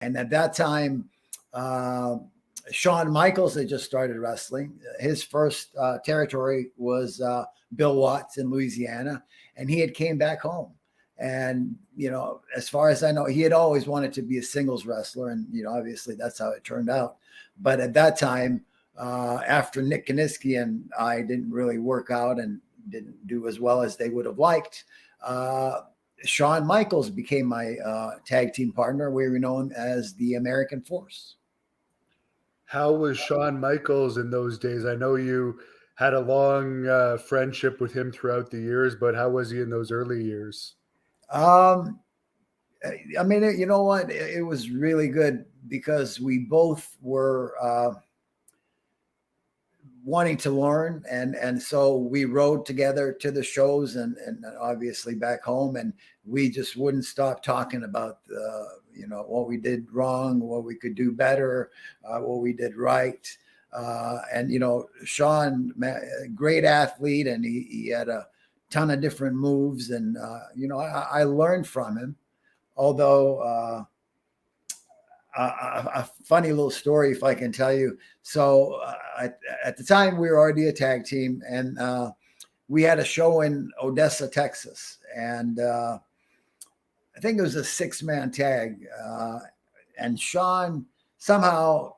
And at that time, Shawn Michaels had just started wrestling. His first territory was Bill Watts in Louisiana, and he had came back home. And, as far as I know, he had always wanted to be a singles wrestler. And, obviously that's how it turned out. But at that time, after Nick Kiniski and I didn't really work out and didn't do as well as they would have liked, Shawn Michaels became my tag team partner. We were known as the American Force. How was Shawn Michaels in those days? I know you had a long friendship with him throughout the years, but how was he in those early years? I mean, you know what? It was really good because we both were wanting to learn, and so we rode together to the shows and obviously back home, and we just wouldn't stop talking about what we did wrong, what we could do better, what we did right. And Shawn, great athlete, and he had a ton of different moves, and I learned from him. Although a funny little story, if I can tell you. So at the time, we were already a tag team, and we had a show in Odessa, Texas, and I think it was a 6-man tag, and Shawn somehow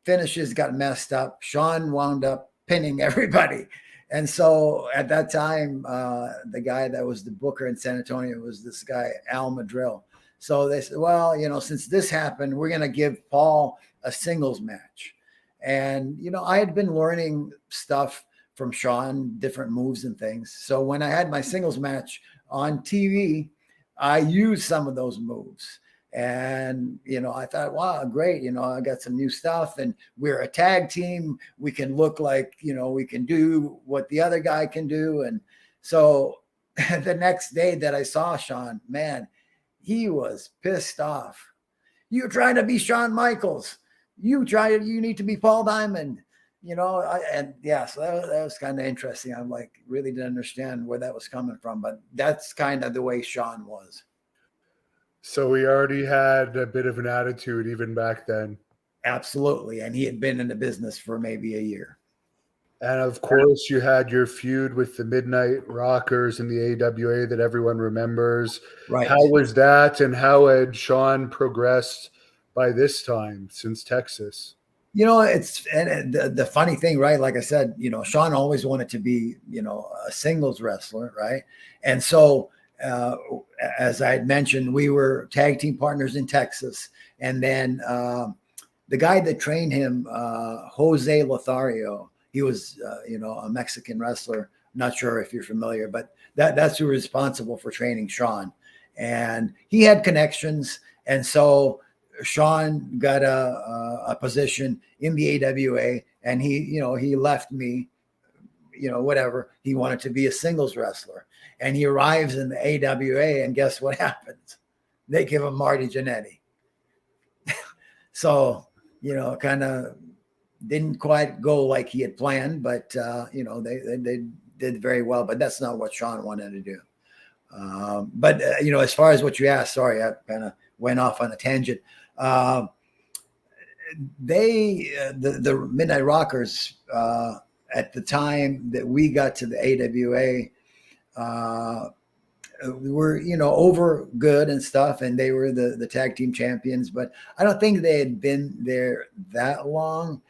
finishes got messed up. Shawn wound up pinning everybody. And so at that time, the guy that was the booker in San Antonio was this guy, Al Madrill. So they said, well, since this happened, we're going to give Paul a singles match. And, I had been learning stuff from Shawn, different moves and things. So when I had my singles match on TV, I used some of those moves. And, I thought, wow, great. I got some new stuff, and we're a tag team. We can look like, we can do what the other guy can do. And so the next day that I saw Shawn, man, he was pissed off. You're trying to be Shawn Michaels. You need to be Paul Diamond, so that was kind of interesting. I'm like, really didn't understand where that was coming from, but that's kind of the way Shawn was. So he already had a bit of an attitude even back then. Absolutely. And he had been in the business for maybe a year. And of course, you had your feud with the Midnight Rockers in the AWA that everyone remembers. Right. How was that, and how had Shawn progressed by this time since Texas? It's and the funny thing, right? Like I said, Shawn always wanted to be, a singles wrestler, right? And so, as I had mentioned, we were tag team partners in Texas, and then the guy that trained him, Jose Lothario, he was, a Mexican wrestler. Not sure if you're familiar, but that's who was responsible for training Shawn, and he had connections, and so Shawn got a position in the AWA, and he left me, whatever. He wanted to be a singles wrestler, and he arrives in the AWA, and guess what happens? They give him Marty Jannetty. So, kind of didn't quite go like he had planned, but they did very well. But that's not what Shawn wanted to do. But as far as what you asked, sorry, I kind of went off on a tangent. The Midnight Rockers, at the time that we got to the AWA, were over good and stuff, and they were the tag team champions. But I don't think they had been there that long.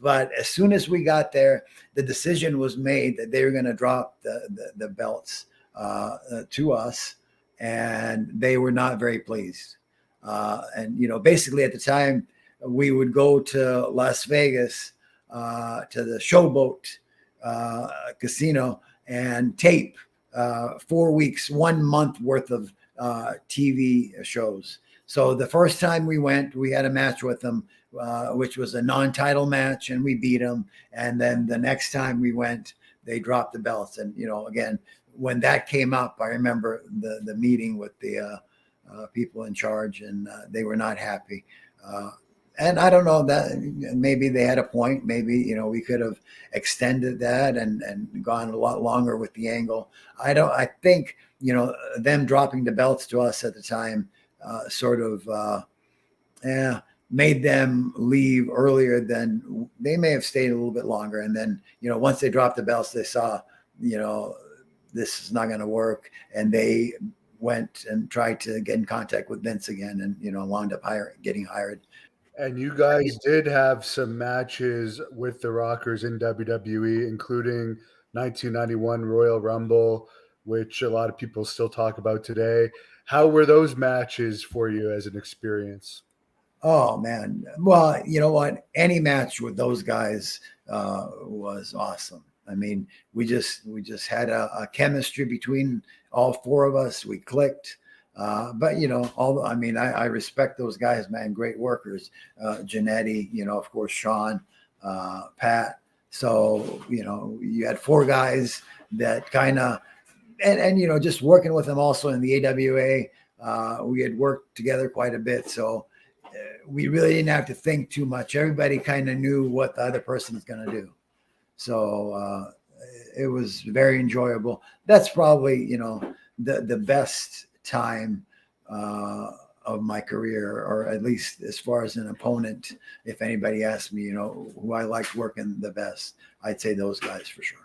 But as soon as we got there, the decision was made that they were going to drop the belts to us, and they were not very pleased. And basically at the time, we would go to Las Vegas, to the Showboat casino, and tape 4 weeks, 1 month worth of TV shows. So the first time we went, we had a match with them, which was a non-title match, and we beat them. And then the next time we went, they dropped the belts. And, again, when that came up, I remember the meeting with the people in charge, and they were not happy. And I don't know, that maybe they had a point. Maybe, we could have extended that and gone a lot longer with the angle. I think, them dropping the belts to us at the time sort of made them leave earlier than they may have stayed a little bit longer. And then, once they dropped the belts, they saw, this is not going to work. And they went and tried to get in contact with Vince again and, wound up getting hired. And you guys did have some matches with the Rockers in WWE, including 1991 Royal Rumble, which a lot of people still talk about today. How were those matches for you as an experience? Oh man. Well, you know what? Any match with those guys was awesome. I mean, we just had a chemistry between all four of us. We clicked. But I respect those guys, man. Great workers. Jannetty, of course, Shawn, Pat. So, you had four guys that kind of, and just working with them also in the AWA, we had worked together quite a bit. So we really didn't have to think too much. Everybody kind of knew what the other person was going to do. So it was very enjoyable. That's probably, the best time of my career, or at least as far as an opponent. If anybody asked me, who I liked working the best, I'd say those guys for sure.